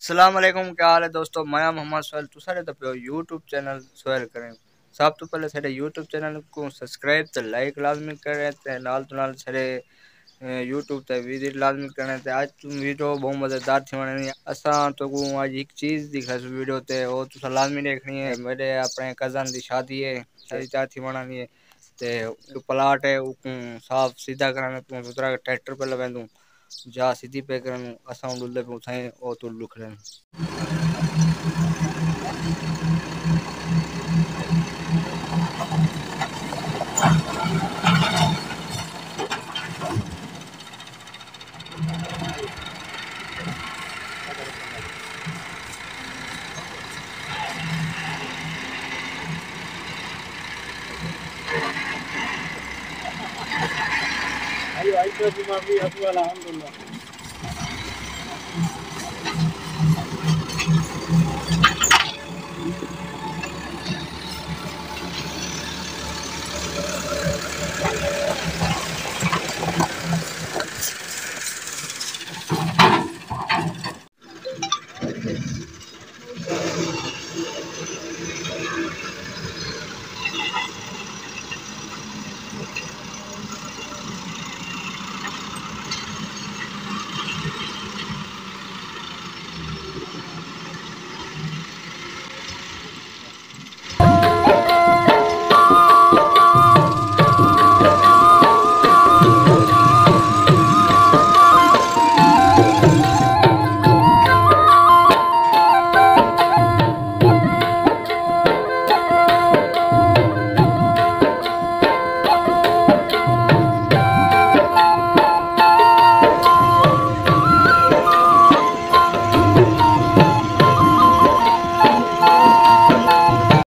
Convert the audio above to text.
अस्सलाम वालेकुम, क्या हाल है दोस्तों। मैं मोहम्मद सोहेल, तुम सारे तो यूट्यूब चैनल सोहेल करें। सब तो पहले सारे यूट्यूब चैनल को सब्सक्राइब ते लाइक लाजमी करें ते नाल तो नाल सारे यूट्यूब ते विजिट लाजमी करें ते आज तुम वीडियो बहुत मज़ेदार थी वने असा तो को आज एक चीज़ दिखा वीडियो ते वो तुम लाजमी देखनी है। मेरे अपने कज़न की शादी है, शादी चार थी बनानी है ते प्लाट है उसको साफ सीधा कराने तू दूसरा ट्रैक्टर पे लगा दूँ जा सीधी पे करन असा डुल्ले पे उठाए ओ तो लुख रहे। Ayo, ayo, cuma beli aku alhamdulillah.